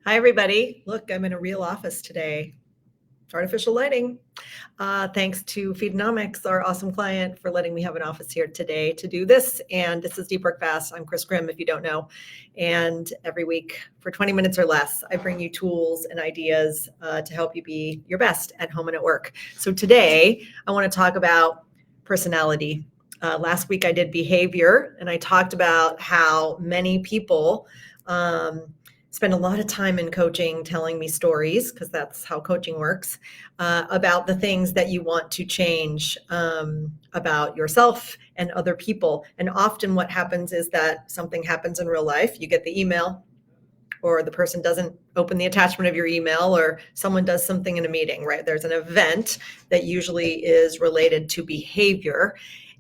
Hi, everybody. Look, I'm in a real office today. Artificial lighting. Thanks to Feedonomics, our awesome client, for letting me have an office here today to do this. And this is Deep Work Fast. I'm Chris Grimm, if you don't know. And every week for 20 minutes or less, I bring you tools and ideas to help you be your best at home and at work. So today, I want to talk about personality. Last week, I did behavior, and I talked about how many people spend a lot of time in coaching telling me stories, because that's how coaching works, about the things that you want to change about yourself and other people. And often what happens is that something happens in real life. You get the email, or the person doesn't open the attachment of your email, or someone does something in a meeting, right? There's an event that usually is related to behavior.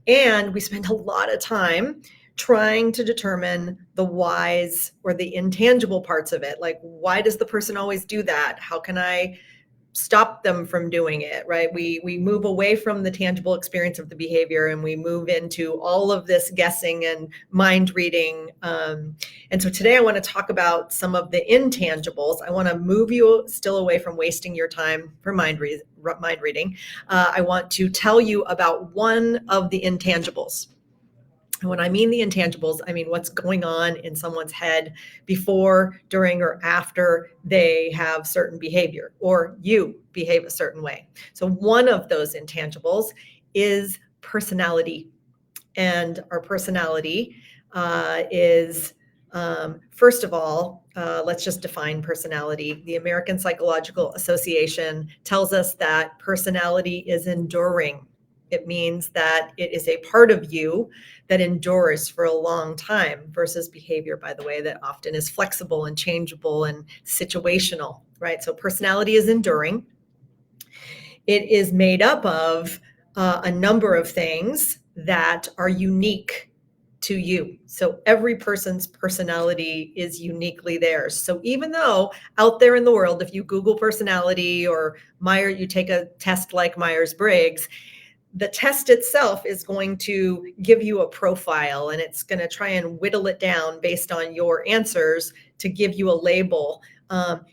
And we spend a lot of time trying to determine the whys or the intangible parts of it. Like, why does the person always do that? How can I stop them from doing it, right? We move away from the tangible experience of the behavior, and we move into all of this guessing and mind reading. And so today I want to talk about some of the intangibles. I want to move you still away from wasting your time for mind reading. I want to tell you about one of the intangibles. And when I mean the intangibles, I mean what's going on in someone's head before, during, or after they have certain behavior, or you behave a certain way. So one of those intangibles is personality. And our personality is, first of all, let's just define personality. The American Psychological Association tells us that personality is enduring. It means that it is a part of you that endures for a long time, versus behavior, by the way, that often is flexible and changeable and situational, right? So personality is enduring. It is made up of a number of things that are unique to you. So every person's personality is uniquely theirs. So even though out there in the world, if you Google personality, or you take a test like Myers-Briggs, the test itself is going to give you a profile, and it's going to try and whittle it down based on your answers to give you a label.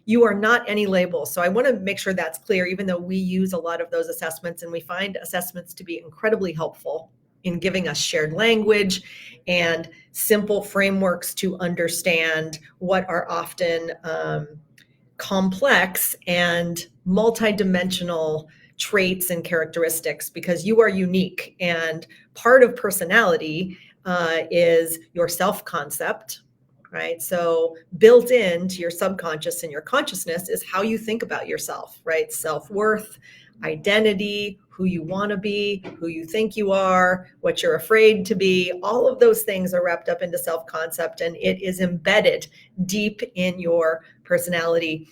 You are not any label. So I want to make sure that's clear, even though we use a lot of those assessments, and we find assessments to be incredibly helpful in giving us shared language and simple frameworks to understand what are often complex and multidimensional traits and characteristics, because you are unique. And part of personality is your self-concept, right? So built into your subconscious and your consciousness is how you think about yourself, right? Self-worth, identity, who you want to be, who you think you are, what you're afraid to be. All of those things are wrapped up into self-concept, and it is embedded deep in your personality.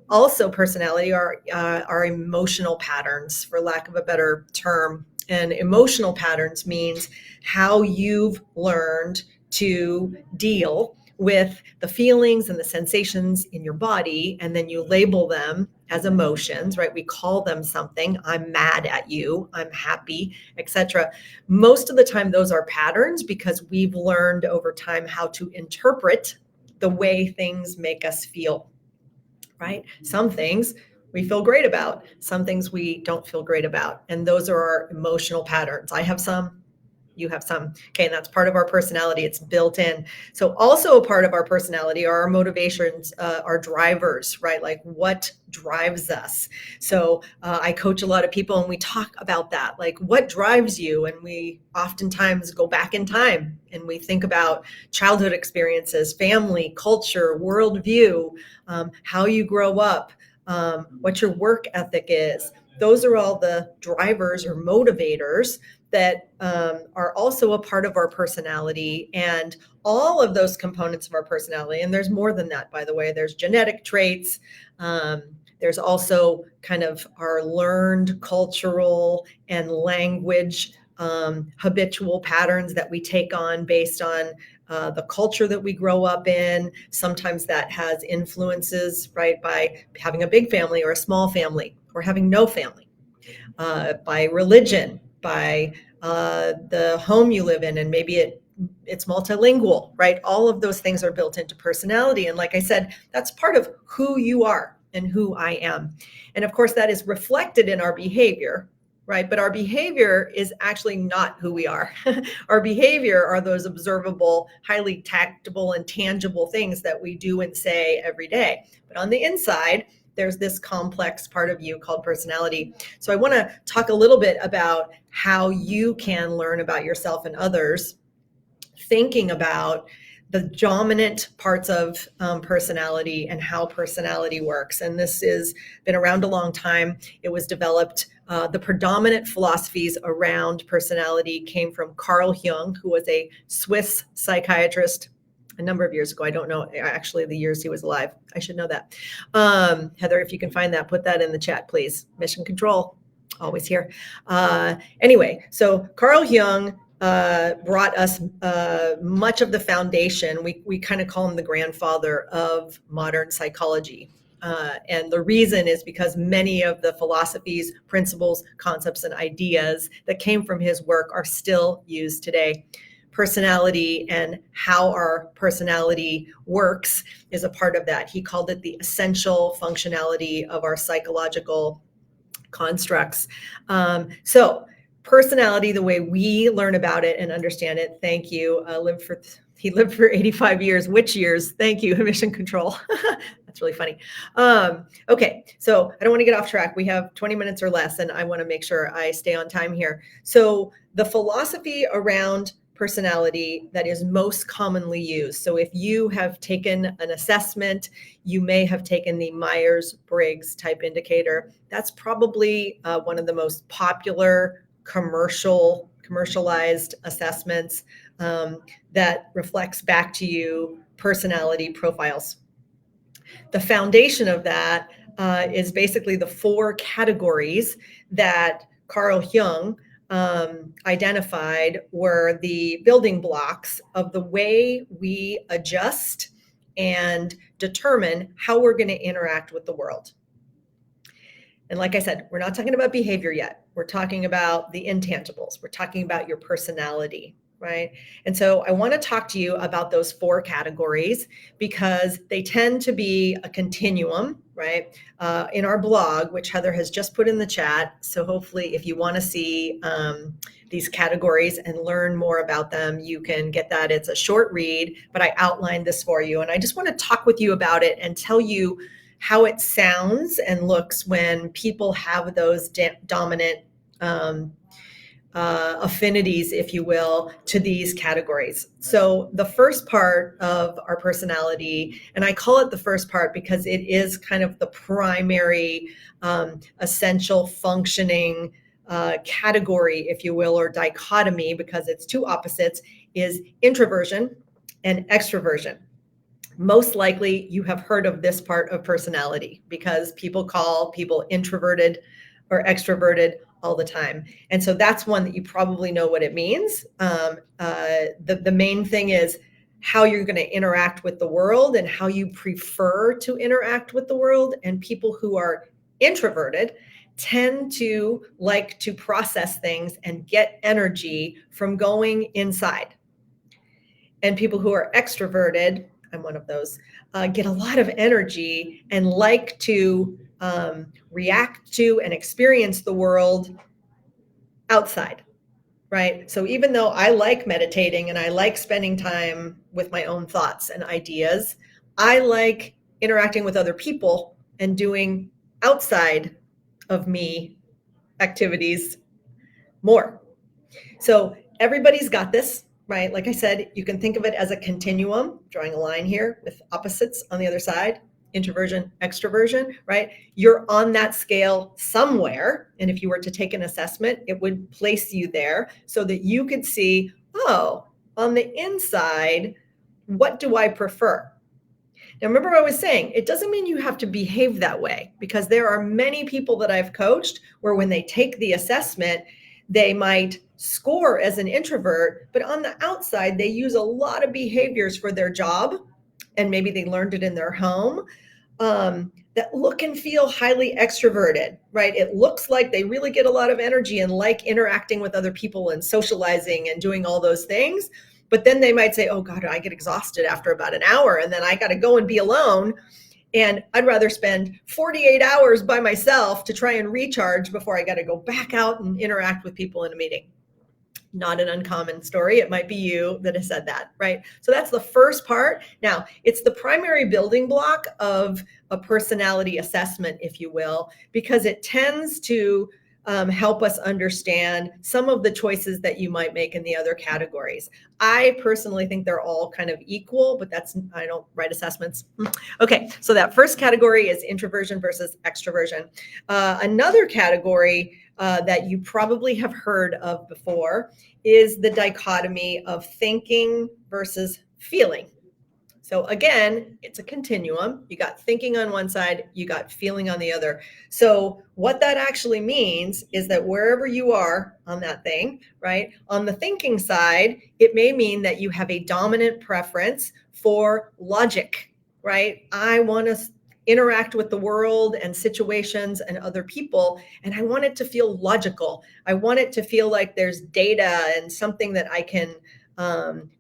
Also, personality are emotional patterns, for lack of a better term. And emotional patterns means how you've learned to deal with the feelings and the sensations in your body, and then you label them as emotions, right? We call them something. I'm mad at you, I'm happy, etc. Most of the time, those are patterns, because we've learned over time how to interpret the way things make us feel, right? Some things we feel great about, some things we don't feel great about. And those are our emotional patterns. I have some, you have some. Okay, and that's part of our personality. It's built in. So also a part of our personality are our motivations, our drivers, right? Like, what drives us? So I coach a lot of people, and we talk about that, like, what drives you? And we oftentimes go back in time, and we think about childhood experiences, family, culture, worldview, how you grow up, what your work ethic is. Those are all the drivers or motivators that are also a part of our personality. And all of those components of our personality, and there's more than that, by the way, there's genetic traits. There's also kind of our learned cultural and language habitual patterns that we take on based on the culture that we grow up in. Sometimes that has influences, right, by having a big family or a small family, or having no family, by religion, by the home you live in, and maybe it it's multilingual, right? All of those things are built into personality. And like I said, that's part of who you are and who I am. And of course, that is reflected in our behavior, right? But our behavior is actually not who we are. Our behavior are those observable, highly tactable and tangible things that we do and say every day. But on the inside, there's this complex part of you called personality. So I want to talk a little bit about how you can learn about yourself and others, thinking about the dominant parts of personality and how personality works. And this has been around a long time. It was developed, the predominant philosophies around personality came from Carl Jung, who was a Swiss psychiatrist a number of years ago. I don't know actually the years he was alive. I should know that. Heather, if you can find that, put that in the chat, please. Mission control, always here. Anyway, so Carl Jung brought us much of the foundation. We kind of call him the grandfather of modern psychology. And the reason is because many of the philosophies, principles, concepts, and ideas that came from his work are still used today. Personality and how our personality works is a part of that. He called it the essential functionality of our psychological constructs. So personality, the way we learn about it and understand it. Thank you. He lived for 85 years. Which years? Thank you, Mission Control. That's really funny. Okay, so I don't want to get off track. We have 20 minutes or less, and I want to make sure I stay on time here. So the philosophy around personality that is most commonly used. So if you have taken an assessment, you may have taken the Myers-Briggs Type Indicator. That's probably one of the most popular commercialized assessments that reflects back to you personality profiles. The foundation of that is basically the 4 categories that Carl Jung identified were the building blocks of the way we adjust and determine how we're going to interact with the world. And like I said, we're not talking about behavior yet. We're talking about the intangibles. We're talking about your personality, right? And so I want to talk to you about those 4 categories because they tend to be a continuum, right? In our blog, which Heather has just put in the chat. So hopefully if you want to see these categories and learn more about them, you can get that. It's a short read, but I outlined this for you. And I just want to talk with you about it and tell you how it sounds and looks when people have those dominant affinities, if you will, to these categories. So the first part of our personality, and I call it the first part because it is kind of the primary essential functioning category, if you will, or dichotomy, because it's 2 opposites, is introversion and extroversion. Most likely you have heard of this part of personality because people call people introverted or extroverted all the time. And so that's one that you probably know what it means. The main thing is how you're going to interact with the world and how you prefer to interact with the world. And people who are introverted tend to like to process things and get energy from going inside. And people who are extroverted, I'm one of those, get a lot of energy and like to react to and experience the world outside, right? So even though I like meditating and I like spending time with my own thoughts and ideas, I like interacting with other people and doing outside of me activities more. So everybody's got this, right? Like I said, you can think of it as a continuum, drawing a line here with opposites on the other side, introversion, extroversion, right? You're on that scale somewhere. And if you were to take an assessment, it would place you there so that you could see, oh, on the inside, what do I prefer? Now, remember what I was saying, it doesn't mean you have to behave that way because there are many people that I've coached where when they take the assessment, they might score as an introvert, but on the outside, they use a lot of behaviors for their job, and maybe they learned it in their home, that look and feel highly extroverted, right? It looks like they really get a lot of energy and like interacting with other people and socializing and doing all those things. But then they might say, oh God, I get exhausted after about an hour and then I got to go and be alone. And I'd rather spend 48 hours by myself to try and recharge before I got to go back out and interact with people in a meeting. Not an uncommon story. It might be you that has said that, right? So that's the first part. Now, it's the primary building block of a personality assessment, if you will, because it tends to help us understand some of the choices that you might make in the other categories. I personally think they're all kind of equal, but I don't write assessments. Okay, so that first category is introversion versus extroversion. Another category that you probably have heard of before is the dichotomy of thinking versus feeling. So again, it's a continuum. You got thinking on one side, you got feeling on the other. So what that actually means is that wherever you are on that thing, right, on the thinking side, it may mean that you have a dominant preference for logic, right? I want to interact with the world and situations and other people, and I want it to feel logical. I want it to feel like there's data and something that I can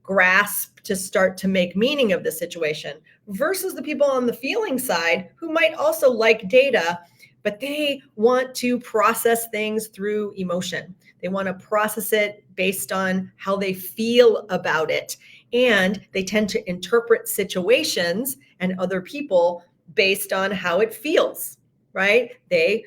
grasp to start to make meaning of the situation, versus the people on the feeling side who might also like data, but they want to process things through emotion. They want to process it based on how they feel about it. And they tend to interpret situations and other people based on how it feels, right? They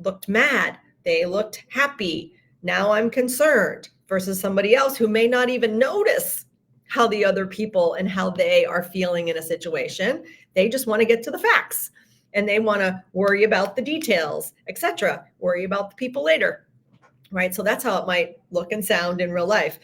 looked mad. They looked happy. Now I'm concerned, versus somebody else who may not even notice how the other people and how they are feeling in a situation. They just want to get to the facts and they want to worry about the details, etc. Worry about the people later, right? So that's how it might look and sound in real life.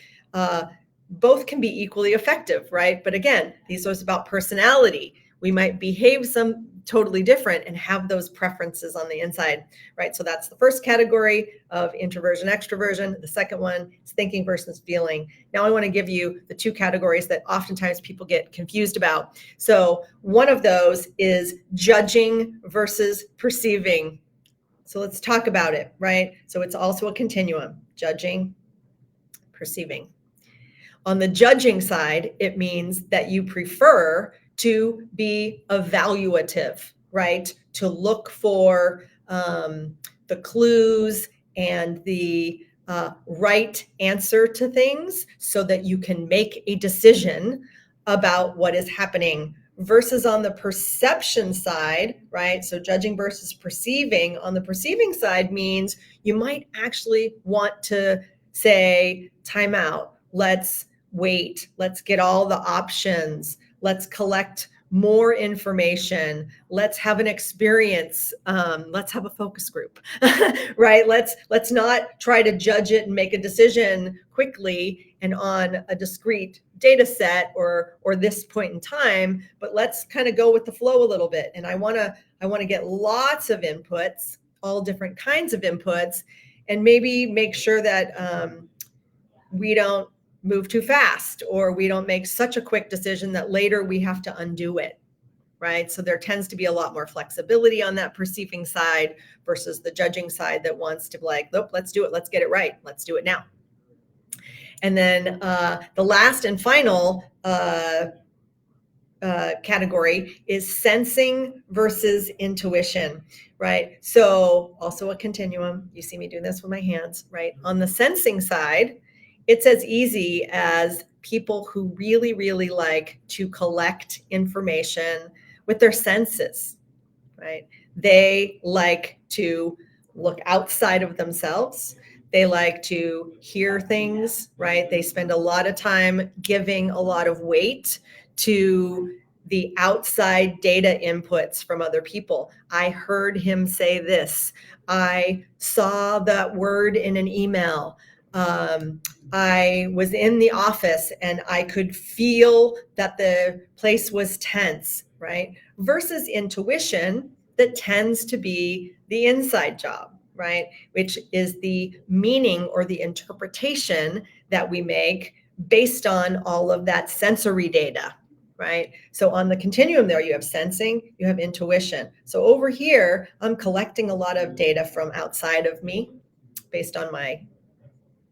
Both can be equally effective, right? But again, these are about personality. We might behave some totally different and have those preferences on the inside, right? So that's the first category of introversion, extroversion. The second one is thinking versus feeling. Now I want to give you the two categories that oftentimes people get confused about. So one of those is judging versus perceiving. So let's talk about it, right? So it's also a continuum, judging, perceiving. On the judging side, it means that you prefer to be evaluative, right? To look for the clues and the right answer to things so that you can make a decision about what is happening, versus on the perception side, right? So judging versus perceiving. On the perceiving side means you might actually want to say, time out, let's wait, let's get all the options, let's collect more information, let's have an experience, let's have a focus group, right? Let's not try to judge it and make a decision quickly and on a discrete data set or this point in time, but let's kind of go with the flow a little bit. And I want to get lots of inputs, all different kinds of inputs, and maybe make sure that we don't move too fast, or we don't make such a quick decision that later we have to undo it, right? So there tends to be a lot more flexibility on that perceiving side versus the judging side that wants to be like, nope, let's do it. Let's get it right. Let's do it now. And then the last and final category is sensing versus intuition, right? So also a continuum. You see me doing this with my hands, right? On the sensing side, it's as easy as people who really, really like to collect information with their senses, right? They like to look outside of themselves. They like to hear things, right? They spend a lot of time giving a lot of weight to the outside data inputs from other people. I heard him say this. I saw that word in an email. I was in the office and I could feel that the place was tense, right? Versus intuition that tends to be the inside job, right? Which is the meaning or the interpretation that we make based on all of that sensory data, right? So on the continuum there, you have sensing, you have intuition. So over here, I'm collecting a lot of data from outside of me based on my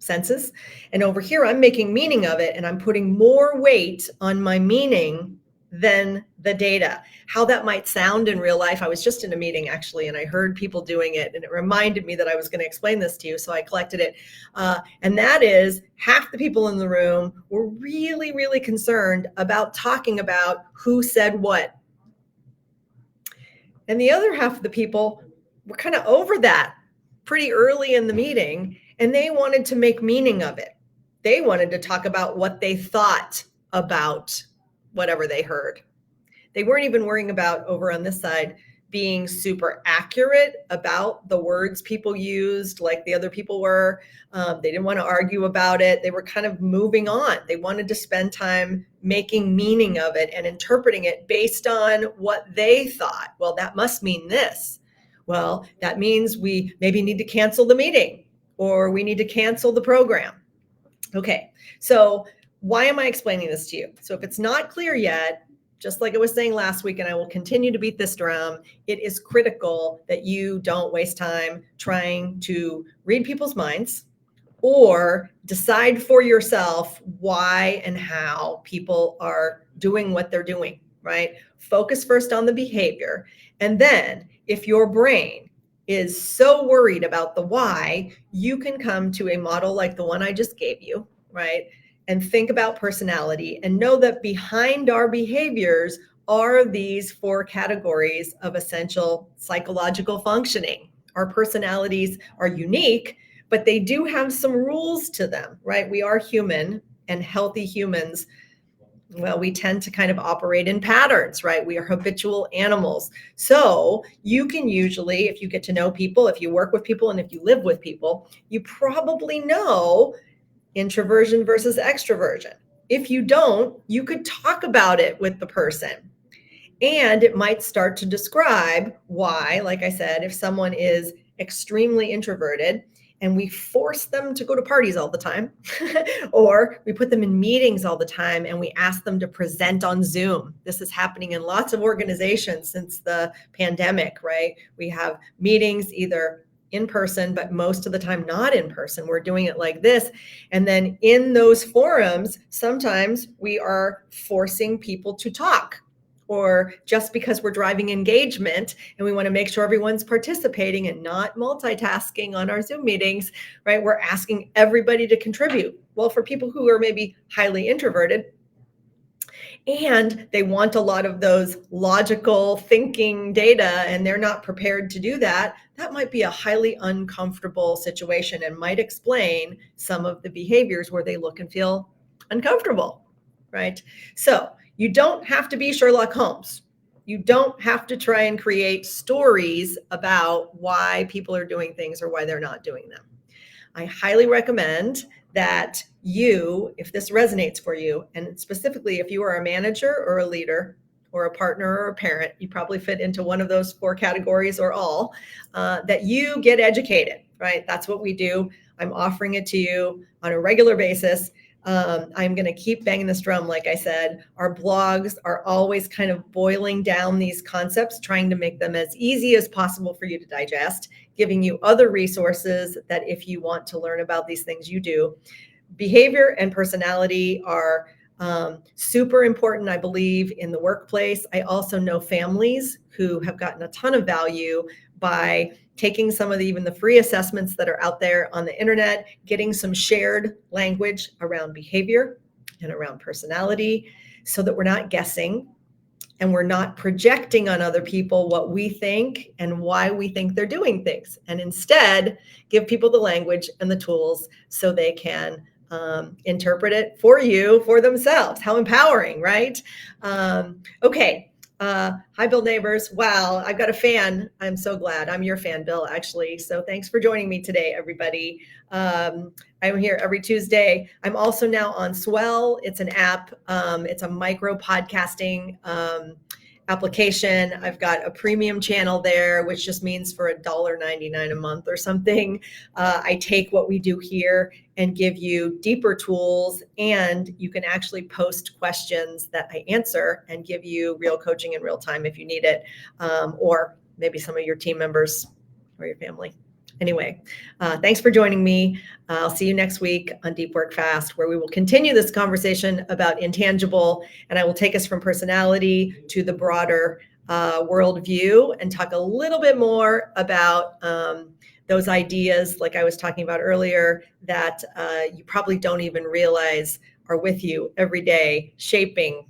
senses. And over here, I'm making meaning of it, and I'm putting more weight on my meaning than the data. How that might sound in real life. I was just in a meeting actually, and I heard people doing it, and it reminded me that I was going to explain this to you. So I collected it. And that is half the people in the room were really, really concerned about talking about who said what. And the other half of the people were kind of over that pretty early in the meeting, and they wanted to make meaning of it. They wanted to talk about what they thought about whatever they heard. They weren't even worrying about, over on this side, being super accurate about the words people used like the other people were. They didn't want to argue about it. They were kind of moving on. They wanted to spend time making meaning of it and interpreting it based on what they thought. Well, that must mean this. Well, that means we maybe need to cancel the meeting, or we need to cancel the program. Okay, so why am I explaining this to you? So if it's not clear yet, just like I was saying last week, and I will continue to beat this drum, it is critical that you don't waste time trying to read people's minds or decide for yourself why and how people are doing what they're doing, right? Focus first on the behavior. And then if your brain is so worried about the why, you can come to a model like the one I just gave you, right? And think about personality and know that behind our behaviors are these 4 categories of essential psychological functioning. Our personalities are unique, but they do have some rules to them, right? We are human, and healthy humans, well, we tend to kind of operate in patterns, right? We are habitual animals. So you can usually, if you get to know people, if you work with people, and if you live with people, you probably know introversion versus extroversion. If you don't, you could talk about it with the person. And it might start to describe why, like I said, if someone is extremely introverted and we force them to go to parties all the time, or we put them in meetings all the time and we ask them to present on Zoom. This is happening in lots of organizations since the pandemic, right? We have meetings either in person, but most of the time not in person. We're doing it like this. And then in those forums, sometimes we are forcing people to talk, or just because we're driving engagement and we want to make sure everyone's participating and not multitasking on our Zoom meetings, right? We're asking everybody to contribute. Well, for people who are maybe highly introverted, and they want a lot of those logical thinking data, and they're not prepared to do that, that might be a highly uncomfortable situation and might explain some of the behaviors where they look and feel uncomfortable, right? So you don't have to be Sherlock Holmes. You don't have to try and create stories about why people are doing things or why they're not doing them. I highly recommend that you, if this resonates for you, and specifically if you are a manager or a leader or a partner or a parent, you probably fit into one of those 4 categories or all, that you get educated, right? That's what we do. I'm offering it to you on a regular basis. I'm going to keep banging this drum. Like I said, our blogs are always kind of boiling down these concepts, trying to make them as easy as possible for you to digest, giving you other resources that if you want to learn about these things, you do. Behavior and personality are super important, I believe, in the workplace. I also know families who have gotten a ton of value by taking some of even the free assessments that are out there on the internet, getting some shared language around behavior and around personality so that we're not guessing and we're not projecting on other people what we think and why we think they're doing things, and instead give people the language and the tools so they can interpret it for you, for themselves. How empowering, right? Okay. Hi, Bill Neighbors. Wow, I've got a fan. I'm so glad. I'm your fan, Bill, actually. So thanks for joining me today, everybody. I'm here every Tuesday. I'm also now on Swell. It's an app. It's a micro podcasting application. I've got a premium channel there, which just means for $1.99 a month or something. I take what we do here and give you deeper tools, and you can actually post questions that I answer and give you real coaching in real time if you need it, or maybe some of your team members or your family. Anyway, thanks for joining me. I'll see you next week on Deep Work Fast, where we will continue this conversation about intangible, and I will take us from personality to the broader worldview and talk a little bit more about those ideas, like I was talking about earlier, that you probably don't even realize are with you every day, shaping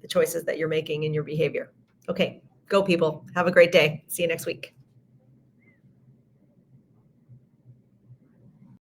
the choices that you're making in your behavior. Okay, go people. Have a great day. See you next week.